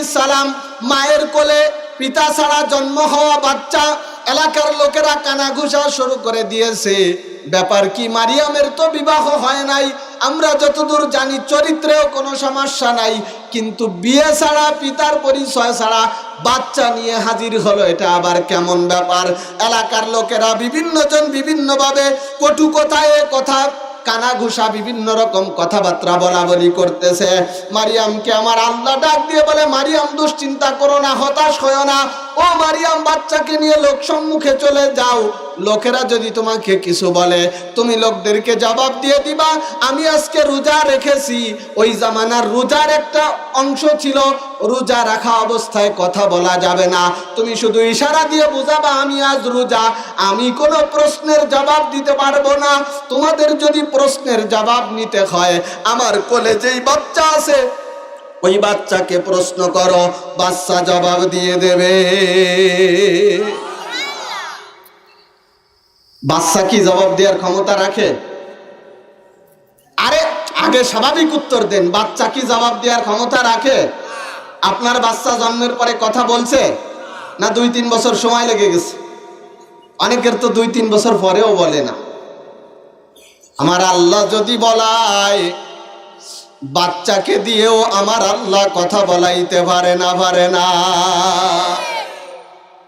আলাইহিস সালাম মায়ের কোলে পিতা ছাড়া জন্ম হওয়া বাচ্চা, এলাকার লোকেরা কানাঘুষা শুরু করে দিয়েছে। ব্যাপার কি, মারিয়ামের তো বিবাহ হয় নাই, আমরা যতদূর জানি চরিত্রেও কোনো সমস্যা নাই, কিন্তু বিয়ে ছাড়া পিতার পরিচয় ছাড়া বাচ্চা নিয়ে হাজির হলো, এটা আবার কেমন ব্যাপার? এলাকার লোকেরা বিভিন্ন জন বিভিন্নভাবে কটু কথায় কথা কানাঘুষা বিভিন্ন রকম কথাবার্তা বলা বলি করতেছে। মারিয়ামকে আমার আল্লাহ ডাক দিয়ে বলে, মারিয়াম দুশ্চিন্তা করো না, হতাশ হয়ো না, ও মারিয়াম বাচ্চাকে নিয়ে লোক সম্মুখে চলে যাও। লোকেরা যদি তোমাকে কিছু বলে তুমি লোকদেরকে জবাব দিয়ে দিবা, আমি আজকে রোজা রেখেছি। ওই জামানার রোজার একটা অংশ ছিল, রোজা রাখা অবস্থায় কথা বলা যাবে না, তুমি শুধু ইশারা দিয়ে বুঝাবা আমি আজ রোজা, আমি কোনো প্রশ্নের জবাব দিতে পারবো না। তোমাদের যদি প্রশ্নের জবাব নিতে হয়, আমার কোলে যেই বাচ্চা আছে ওই বাচ্চাকে প্রশ্ন করো, বাচ্চা জবাব দিয়ে দেবে। বাচ্চা কি জবাব দেওয়ার ক্ষমতা রাখে? আরে আগে স্বাভাবিক উত্তর দেন, বাচ্চা কি জবাব দেওয়ার ক্ষমতা রাখে? আপনার বাচ্চা জন্মের পরে কথা বলছে না 2-3 বছর সময় লেগে গেছে? অনেকের তো 2-3 বছর পরেও বলে না। আমার আল্লাহ যদি বলায়, বাচ্চাকে দিয়েও আমার আল্লাহ কথা বলাইতে পারে না, পারে না।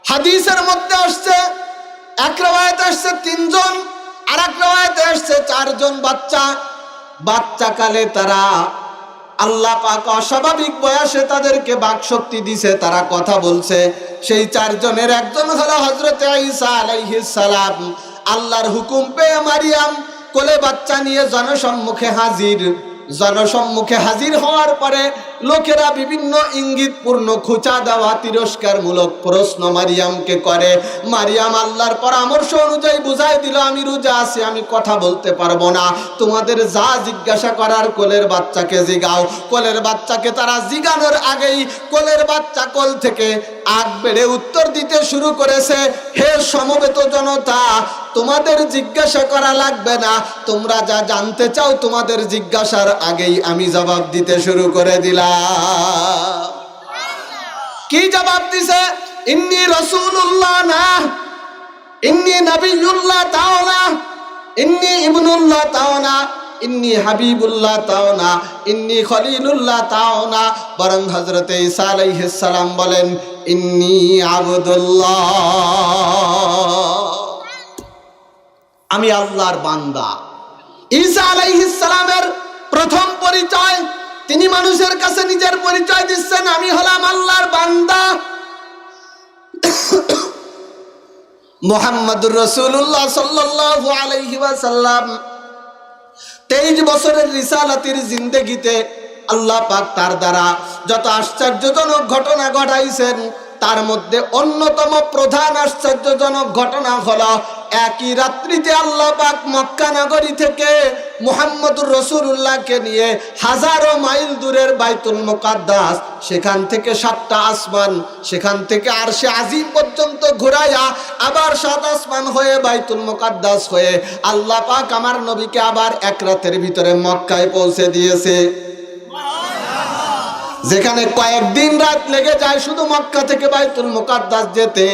হাদিসের মধ্যে আসছে, এক riwayat আসছে 3 জন, আর এক riwayat আসছে 4 জন বাচ্চা। বাচ্চাকালে তারা আল্লাহ পাক অস্বাভাবিক বয়সে তাদেরকে বাকশক্তি দিছে, তারা কথা বলছে। সেই 4 জনের একজন হলো হযরত ঈসা আলাইহিস সালাম। আল্লাহর হুকুম পেয়ে মারিয়াম কোলে বাচ্চা নিয়ে জনসম্মুখে হাজির। জনসম্মুখে হাজির হওয়ার পরে লোকেরা বিভিন্ন ইঙ্গিতপূর্ণ খোঁচা দেওয়া তিরস্কারমূলক প্রশ্ন মারিয়ামকে করে। মারিয়াম আল্লাহর পরামর্শ অনুযায়ী বুঝাই দিল, আমি রোজা আছি, আমি কথা বলতে পারবো না, তোমাদের যা জিজ্ঞাসা করার কোলের বাচ্চাকে জিগাও। কোলের বাচ্চাকে তারা জিগানোর আগেই কোলের বাচ্চা কোল থেকে আগ বেড়ে উত্তর দিতে শুরু করেছে, হে সমবেত জনতা, তোমাদের জিজ্ঞাসা করা লাগবে না, তোমরা যা জানতে চাও তোমাদের জিজ্ঞাসার আগেই আমি জবাব দিতে শুরু করে দিলাম। কি জবাব দিছে? ইন্নী রাসূলুল্লাহ না, ইন্নী নবিয়ুল্লাহ তাও না, ইন্নী ইবনুল্লাহ তাও না, ইন্নী হাবিবুল্লাহ তাও না, ইন্নী খলিলুল্লাহ তাও না, বরং হযরত ঈসা আলাইহিস সালাম বলেন, ইন্নী আবদুল্লাহ, আমি আল্লাহর বান্দা। ঈসা আলাইহিস সালামের প্রথম পরিচয়, তিনি মানুষের কাছে নিজের পরিচয় দিচ্ছেন, আমি হলাম আল্লাহর বান্দা। মুহাম্মাদুর রাসূলুল্লাহ সাল্লাল্লাহু আলাইহি ওয়াসাল্লাম 23 বছরের রিসালাতের জিন্দেগিতে আল্লাহ পাক তার দ্বারা যত আশ্চর্যজনক ঘটনা ঘটাইছেন, তার মধ্যে অন্যতম প্রধান আশ্চর্যজনক ঘটনা হলো একই রাত্রিতে আল্লাহ পাক মক্কা নগরী থেকে মুহাম্মদুর রাসূলুল্লাহকে নিয়ে হাজারো মাইল দূরের বাইতুল মুকাদ্দাস, সেখান থেকে 7টা আসমান, সেখান থেকে আরশে আজিম পর্যন্ত ঘুরাইয়া আবার 7 আসমান হয়ে বাইতুল মুকাদ্দাস হয়ে আল্লাহ পাক আমার নবীকে আবার এক রাতের ভিতরে মক্কায় পৌঁছে দিয়েছে। যেখানে কয়েকদিন রাত লেগে যায় শুধু মক্কা থেকে বাইতুল মুকাদ্দাস যেতে,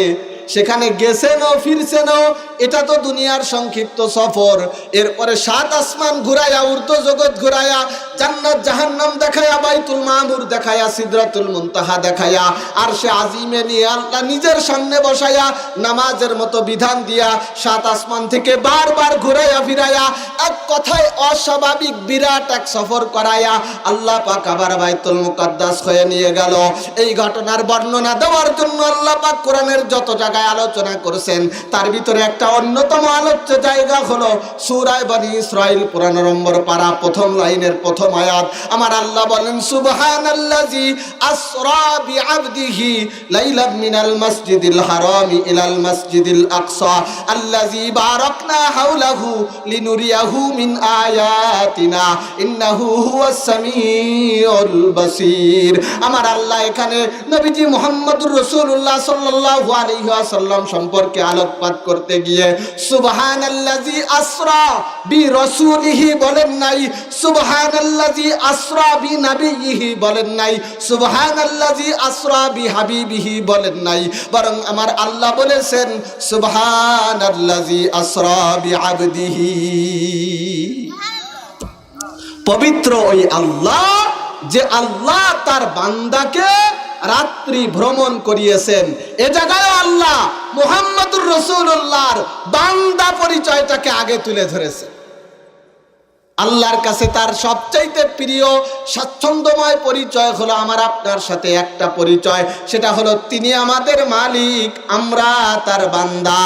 সেখানে গেছেনও ফিরছেনও, এটা তো দুনিয়ার সংক্ষিপ্ত সফর। এরপরে 7 আসমান ঘুরাইয়া, ঊর্ধ্ব জগৎ ঘুরাইয়া, জান্নাত জাহান্নাম দেখায়া, বাইতুল মামুর দেখায়া, সিদরাতুল মুনতাহা দেখায়া, আরশে আজিমে নিয়ে আল্লাহ নিজের সামনে বসায়া নামাজের মতো বিধান দিয়া 7 আসমান থেকে বারবার ঘুরাইয়া ফিরাইয়া, এক কথায় অস্বাভাবিক বিরাট এক সফর করাইয়া আল্লাহ পাক আবার বাইতুল মুকাদ্দাস হয়ে নিয়ে গেল। এই ঘটনার বর্ণনা দেওয়ার জন্য আল্লাহ পাক কোরআনের যত জায়গায় আলোচনা করেছেন, তার ভিতরে একটা অন্যতম আলোচ্য জায়গা হলো সূরা বনী ইসরাইল 15 নম্বর পারা, প্রথম লাইনের প্রথম আয়াত। আমার আল্লাহ বলেন, সুবহানাল্লাযী আসরা বিআবদিহি লাইলাম মিনাল মাসজিদিল হারামি ইলাল মাসজিদিল আকসা আল্লাযী বারাকনা হাওলাহু লিনুরিয়াহু মিন আয়াতিনা ইন্নাহু হুয়াস সামিউল বাসীর। আমার আল্লাহ এখানে নবীজি মুহাম্মদুর রাসূলুল্লাহ সাল্লাল্লাহু আলাইহি ওয়াসাল্লাম সম্পর্কে আলোকপাত করতে গিয়ে গিয়ে সুবহানাল্লাযী আসরা বি রাসূলিহি বলেন নাই, সুবহানাল্লাযী আসরা বি নাবিয়িহি বলেন নাই, সুবহানাল্লাযী আসরা বি হাবিবিহি বলেন নাই, বরং আমার আল্লাহ বলেছেন সুবহানাল্লাযী আসরা বি আবদিহি। পবিত্র ওই আল্লাহ, যে আল্লাহ তার বান্দাকে রাত্রি ভ্রমণ করিয়েছেন। এ জায়গায় আল্লাহ মুহাম্মদুর রাসূলুল্লাহর বান্দা পরিচয়টাকে আগে তুলে ধরেছে। আল্লাহর কাছে তার সবচাইতে প্রিয় স্বাচ্ছন্দ্যময় পরিচয় হলো আমার আপনার সাথে একটা পরিচয়, সেটা হলো তিনি আমাদের মালিক, আমরা তার বান্দা।